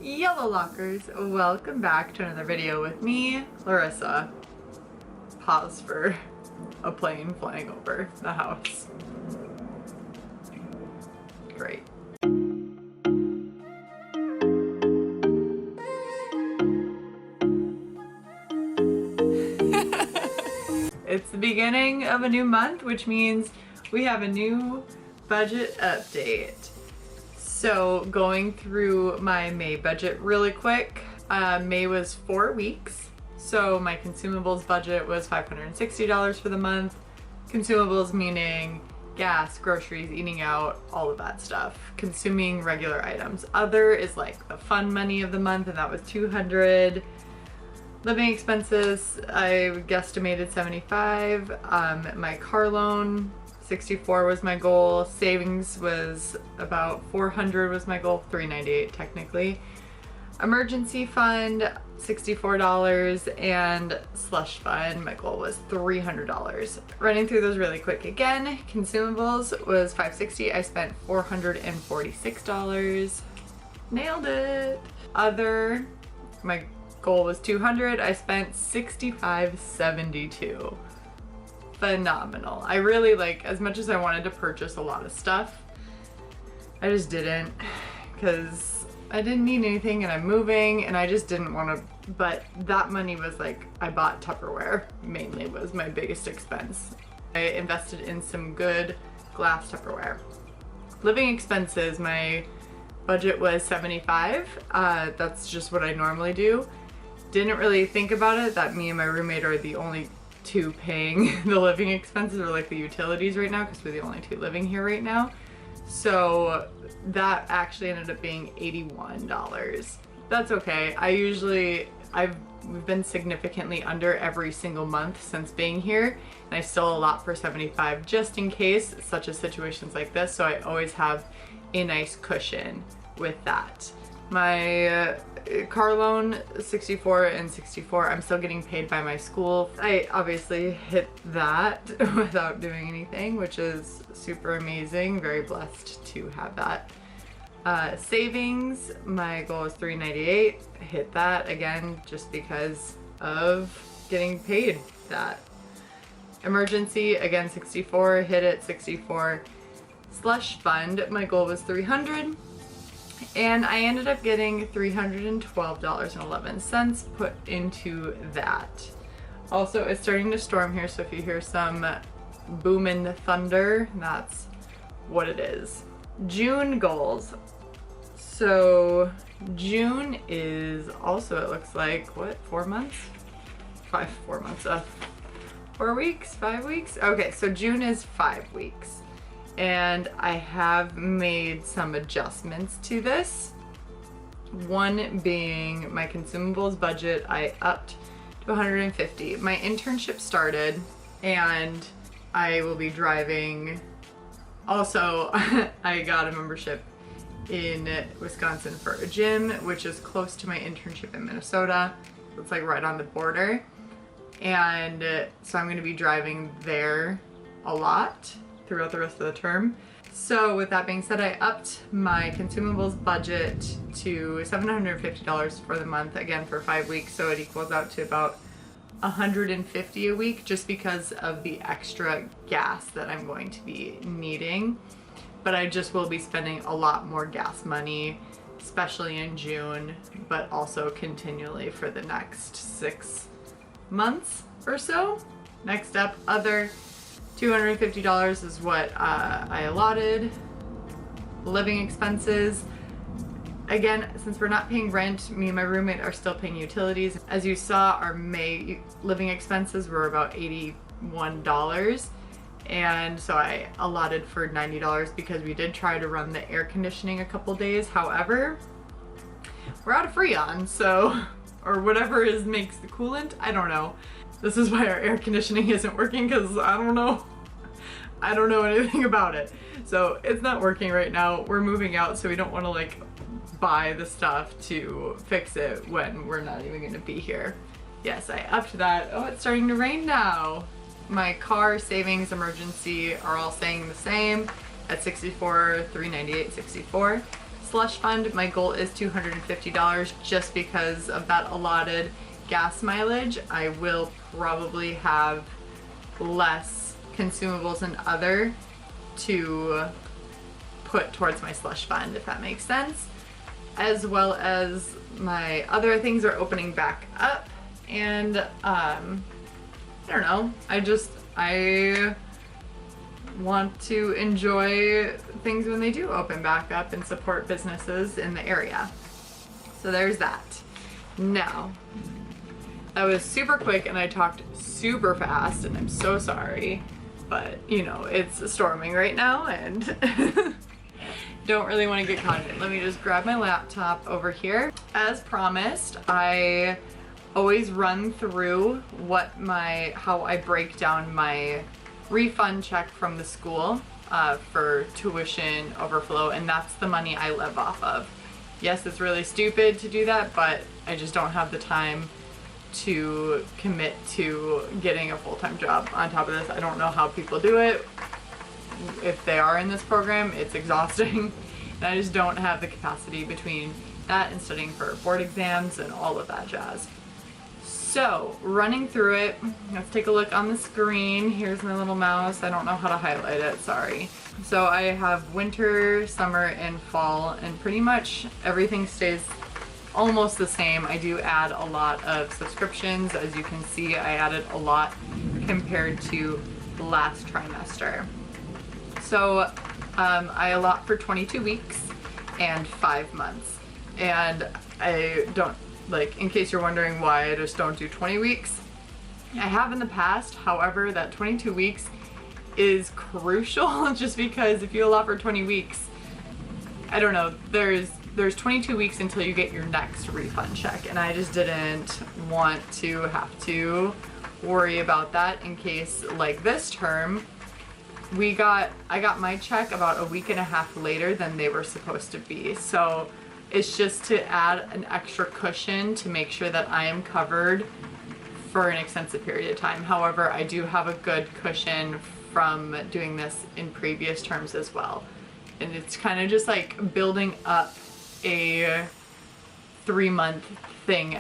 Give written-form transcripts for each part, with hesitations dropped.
Yello Lockers, welcome back to another video with me, Larissa. Pause for a plane flying over the house. Great. It's the beginning of a new month, which means we have a new budget update. So going through my May budget really quick. May was 4 weeks. So my consumables budget was $560 for the month. Consumables meaning gas, groceries, eating out, all of that stuff. Consuming regular items. Other is like the fun money of the month, and that was $200. Living expenses, I guesstimated $75. My car loan, $64 was my goal. Savings was about $400 was my goal, $398 technically. Emergency fund, $64, and slush fund, my goal was $300. Running through those really quick again, consumables was $560, I spent $446. Nailed it. Other, my goal was $200, I spent $65.72. Phenomenal. I really as much as I wanted to purchase a lot of stuff, I just didn't, because I didn't need anything and I'm moving and I just didn't want to, but that money was I bought Tupperware, mainly was my biggest expense. I invested in some good glass Tupperware. Living expenses, my budget was $75. That's just what I normally do. Didn't really think about it that me and my roommate are the only two paying the living expenses, or the utilities right now, because we're the only two living here right now. So that actually ended up being $81. That's okay. We've been significantly under every single month since being here, and I still allot for $75 just in case such as situations like this, so I always have a nice cushion with that. My car loan, $64 and $64. I'm still getting paid by my school. I obviously hit that without doing anything, which is super amazing. Very blessed to have that. Savings, my goal is $398. Hit that again just because of getting paid that. Emergency, again $64, hit it, $64. Slush fund, my goal was $300. And I ended up getting $312.11 put into that. Also, it's starting to storm here, so if you hear some booming thunder, that's what it is. June goals. So June is also, it looks like, what, 4 months? 4 months, 4 weeks, 5 weeks? Okay, so June is 5 weeks. And I have made some adjustments to this. One being my consumables budget, I upped to $150. My internship started and I will be driving. Also, I got a membership in Wisconsin for a gym, which is close to my internship in Minnesota. It's right on the border. And so I'm gonna be driving there a lot throughout the rest of the term. So with that being said, I upped my consumables budget to $750 for the month, again for 5 weeks, so it equals out to about $150 a week just because of the extra gas that I'm going to be needing. But I just will be spending a lot more gas money, especially in June, but also continually for the next 6 months or so. Next up, other. $250 is what I allotted. Living expenses. Again, since we're not paying rent, me and my roommate are still paying utilities. As you saw, our May living expenses were about $81. And so I allotted for $90 because we did try to run the air conditioning a couple days. However, we're out of Freon, so, or whatever makes the coolant, I don't know. This is why our air conditioning isn't working, because I don't know anything about it. So it's not working right now. We're moving out, so we don't want to buy the stuff to fix it when we're not even gonna be here. Yes, I upped that. Oh, it's starting to rain now. My car, savings, emergency are all staying the same at $64, $398, $64. slush fund, my goal is $250 just because of that allotted gas mileage. I will probably have less consumables and other to put towards my slush fund, if that makes sense. As well as my other things are opening back up, and I don't know, I want to enjoy things when they do open back up and support businesses in the area. So there's that. Now, that was super quick and I talked super fast and I'm so sorry, but you know, it's storming right now and don't really want to get caught in it. Let me just grab my laptop over here. As promised, I always run through how I break down my refund check from the school for tuition overflow, and that's the money I live off of. Yes, it's really stupid to do that, but I just don't have the time to commit to getting a full-time job on top of this. I don't know how people do it. If they are in this program, it's exhausting. And I just don't have the capacity between that and studying for board exams and all of that jazz. So, running through it, let's take a look on the screen. Here's my little mouse. I don't know how to highlight it, sorry. So I have winter, summer, and fall, and pretty much everything stays almost the same. I do add a lot of subscriptions. As you can see, I added a lot compared to last trimester. So I allot for 22 weeks and 5 months. And I don't, like, in case you're wondering why I just don't do 20 weeks, I have in the past. However, that 22 weeks is crucial just because if you allot for 20 weeks, I don't know, there's 22 weeks until you get your next refund check, and I just didn't want to have to worry about that in case, like this term, I got my check about a week and a half later than they were supposed to be. So it's just to add an extra cushion to make sure that I am covered for an extensive period of time. However, I do have a good cushion from doing this in previous terms as well. And it's kind of just like building up a 3-month thing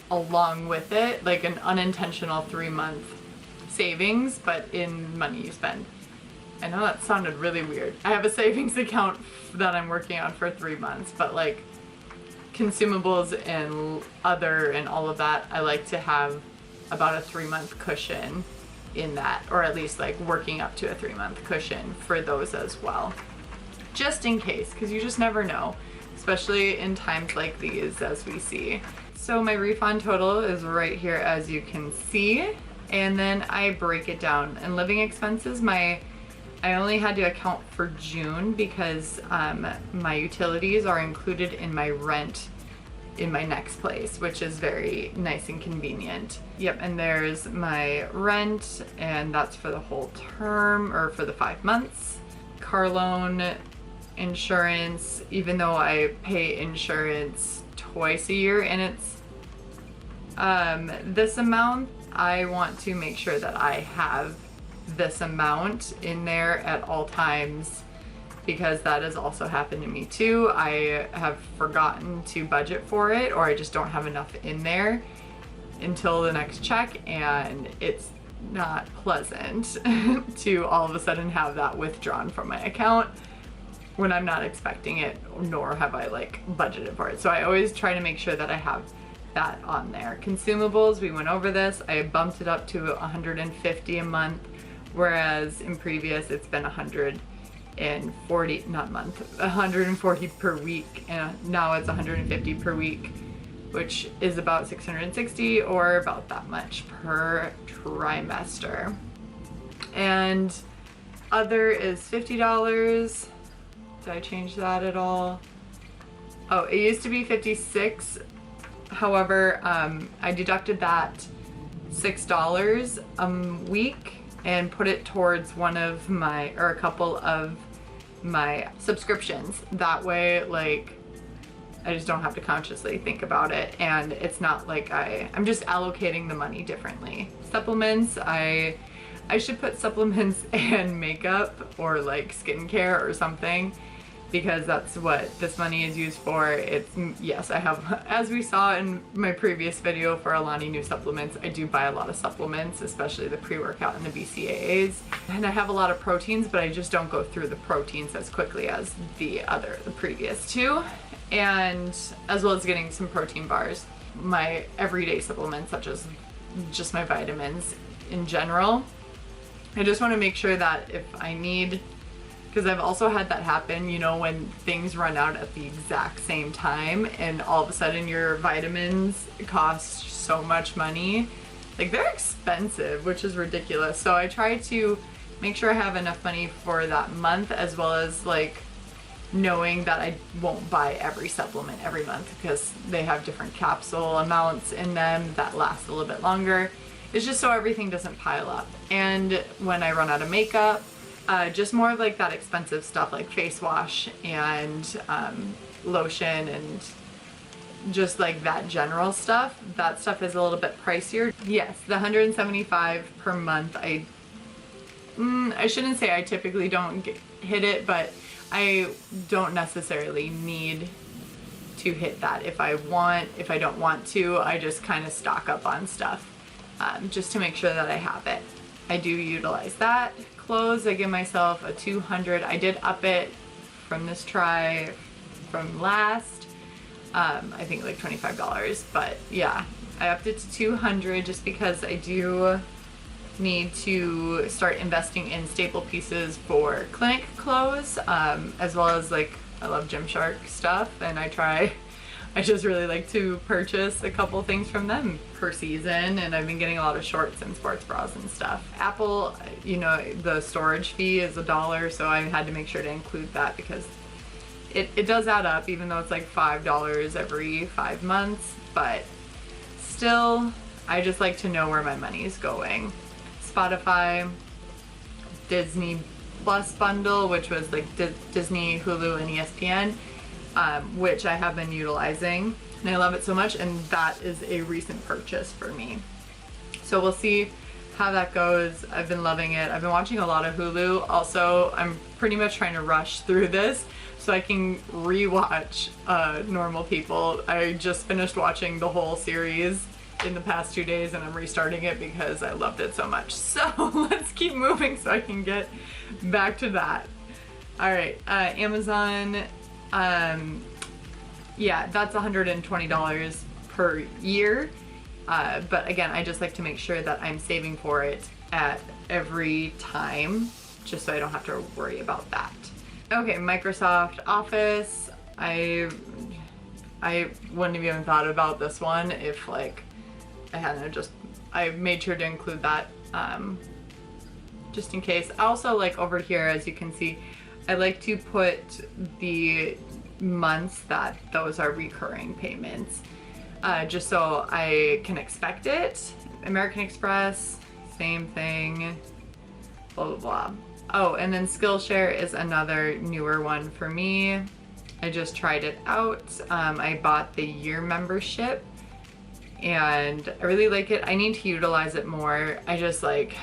along with it, like an unintentional 3-month savings, but in money you spend. I know that sounded really weird. I have a savings account that I'm working on for 3 months, but like consumables and other and all of that, I like to have about a 3-month cushion in that, or at least like working up to a 3-month cushion for those as well. Just in case, because you just never know, especially in times like these as we see. So my refund total is right here as you can see, and then I break it down. And living expenses, I only had to account for June because my utilities are included in my rent in my next place, which is very nice and convenient. Yep, and there's my rent, and that's for the whole term, or for the 5 months. Car loan, insurance, even though I pay insurance twice a year and it's this amount, I want to make sure that I have this amount in there at all times, because that has also happened to me too. I have forgotten to budget for it, or I just don't have enough in there until the next check, and it's not pleasant to all of a sudden have that withdrawn from my account when I'm not expecting it, nor have I like budgeted for it. So I always try to make sure that I have that on there. Consumables, we went over this. I bumped it up to $150 a month, whereas in previous it's been $140 per week, and now it's $150 per week, which is about $660, or about that much per trimester. And other is $50. Did I change that at all? Oh, it used to be $56. However, I deducted that $6 a week and put it towards one of my, or a couple of my subscriptions. That way, like, I just don't have to consciously think about it, and it's not like I'm just allocating the money differently. Supplements, I should put supplements and makeup, or like skincare or something, because that's what this money is used for. It's, yes, I have, as we saw in my previous video for Alani new supplements, I do buy a lot of supplements, especially the pre-workout and the BCAAs. And I have a lot of proteins, but I just don't go through the proteins as quickly as the previous two. And as well as getting some protein bars. My everyday supplements, such as just my vitamins in general. I just want to make sure that if I need, because I've also had that happen, you know, when things run out at the exact same time and all of a sudden your vitamins cost so much money. Like, they're expensive, which is ridiculous. So I try to make sure I have enough money for that month, as well as like knowing that I won't buy every supplement every month because they have different capsule amounts in them that last a little bit longer. It's just so everything doesn't pile up. And when I run out of makeup, just more of like that expensive stuff like face wash and lotion and just like that general stuff. That stuff is a little bit pricier. Yes, the $175 per month, I shouldn't say I typically don't hit it, but I don't necessarily need to hit that. If I don't want to, I just kind of stock up on stuff just to make sure that I have it. I do utilize that. Clothes, I give myself a 200. I did up it from this try from last, I think like $25, but yeah, I upped it to 200 just because I do need to start investing in staple pieces for clinic clothes, as well as like I love Gymshark stuff, and I just really like to purchase a couple things from them per season, and I've been getting a lot of shorts and sports bras and stuff. Apple, you know, the storage fee is $1, so I had to make sure to include that because it does add up, even though it's like $5 every 5 months, but still, I just like to know where my money is going. Spotify, Disney Plus bundle, which was like Disney, Hulu, and ESPN, which I have been utilizing, and I love it so much, and that is a recent purchase for me. So we'll see how that goes. I've been loving it. I've been watching a lot of Hulu. Also, I'm pretty much trying to rush through this so I can rewatch Normal People. I just finished watching the whole series in the past 2 days, and I'm restarting it because I loved it so much. So let's keep moving so I can get back to that. All right, Amazon, yeah, that's $120 per year. But again, I just like to make sure that I'm saving for it at every time, just so I don't have to worry about that. Okay, Microsoft Office. I wouldn't have even thought about this one if like I made sure to include that just in case. Also, like over here, as you can see, I like to put the months that those are recurring payments, just so I can expect it. American Express, same thing, blah, blah, blah. Oh, and then Skillshare is another newer one for me. I just tried it out. I bought the year membership and I really like it. I need to utilize it more. I just like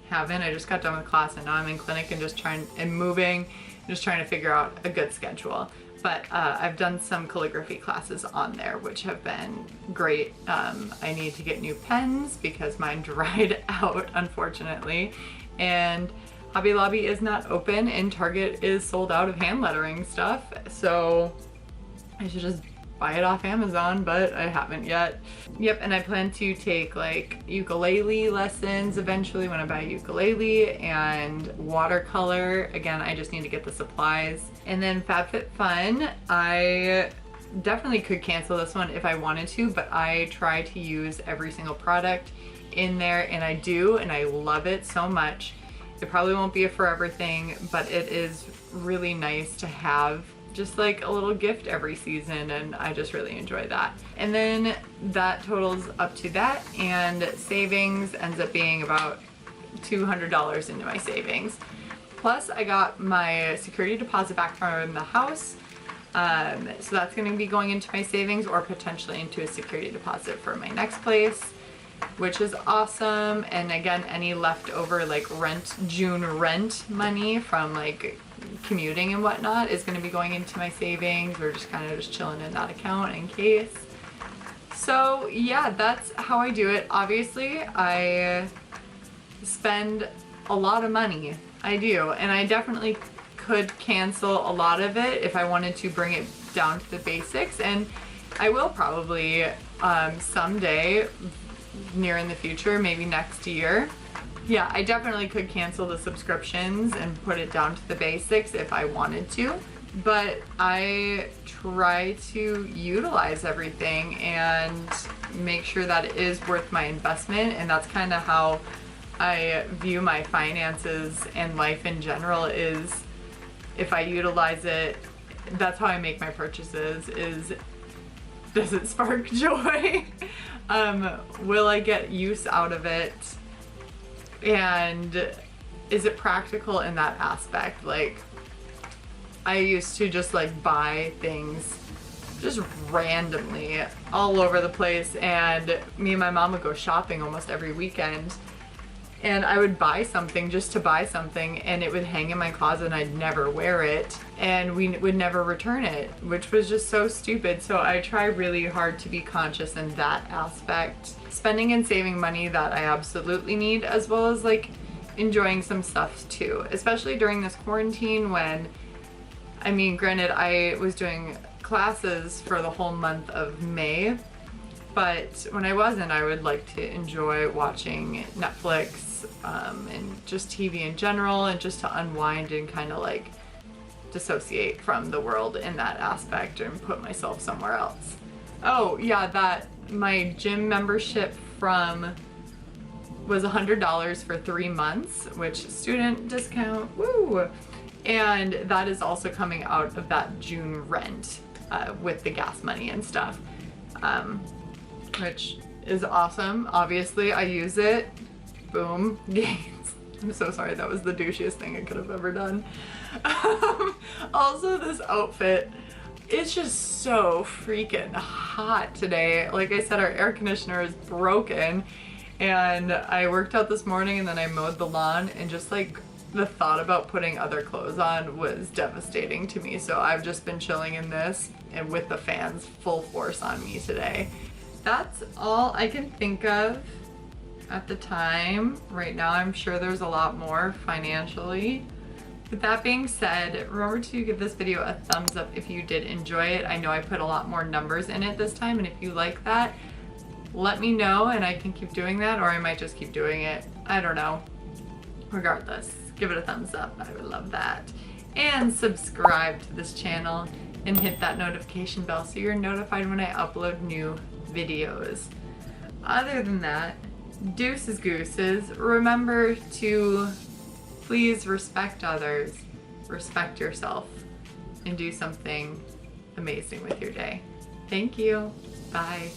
haven't. I just got done with class and now I'm in clinic and just trying to figure out a good schedule. But I've done some calligraphy classes on there, which have been great. I need to get new pens because mine dried out, unfortunately. And Hobby Lobby is not open and Target is sold out of hand lettering stuff. So I should just buy it off Amazon, but I haven't yet. Yep, and I plan to take like ukulele lessons eventually when I buy a ukulele, and watercolor. Again, I just need to get the supplies. And then FabFitFun, I definitely could cancel this one if I wanted to, but I try to use every single product in there, and I do, and I love it so much. It probably won't be a forever thing, but it is really nice to have just like a little gift every season, and I just really enjoy that. And then that totals up to that, and savings ends up being about $200 into my savings. Plus I got my security deposit back from the house, so that's going to be going into my savings or potentially into a security deposit for my next place. which is awesome. And again, any leftover like June rent money from like commuting and whatnot is going to be going into my savings, or just kind of just chilling in that account in case. So yeah, that's how I do it. Obviously, I spend a lot of money. I do, and I definitely could cancel a lot of it if I wanted to bring it down to the basics, and I will probably someday near in the future, maybe next year. Yeah, I definitely could cancel the subscriptions and put it down to the basics if I wanted to, but I try to utilize everything and make sure that it is worth my investment, and that's kind of how I view my finances and life in general. Is if I utilize it, that's how I make my purchases. Is, does it spark joy? Will I get use out of it? And is it practical in that aspect? Like, I used to just like buy things just randomly all over the place, and me and my mom would go shopping almost every weekend, and I would buy something just to buy something, and it would hang in my closet and I'd never wear it, and we would never return it, which was just so stupid. So I try really hard to be conscious in that aspect. Spending and saving money that I absolutely need, as well as like enjoying some stuff too, especially during this quarantine when, I mean, granted, I was doing classes for the whole month of May, but when I wasn't, I would like to enjoy watching Netflix and just TV in general, and just to unwind and kind of like dissociate from the world in that aspect and put myself somewhere else. Oh yeah, that my gym membership was $100 for 3 months, which student discount, woo! And that is also coming out of that June rent with the gas money and stuff, which is awesome. Obviously, I use it. Boom, gains. I'm so sorry, that was the douchiest thing I could have ever done. Also, this outfit, it's just so freaking hot today. Like I said, our air conditioner is broken, and I worked out this morning and then I mowed the lawn, and just like the thought about putting other clothes on was devastating to me. So I've just been chilling in this and with the fans full force on me today. That's all I can think of at the time. Right now, I'm sure there's a lot more financially. With that being said, remember to give this video a thumbs up if you did enjoy it. I know I put a lot more numbers in it this time, and if you like that, let me know and I can keep doing that, or I might just keep doing it. I don't know. Regardless, give it a thumbs up. I would love that. And subscribe to this channel and hit that notification bell so you're notified when I upload new videos. Other than that, Deuces Gooses, remember to please respect others, respect yourself, and do something amazing with your day. Thank you. Bye.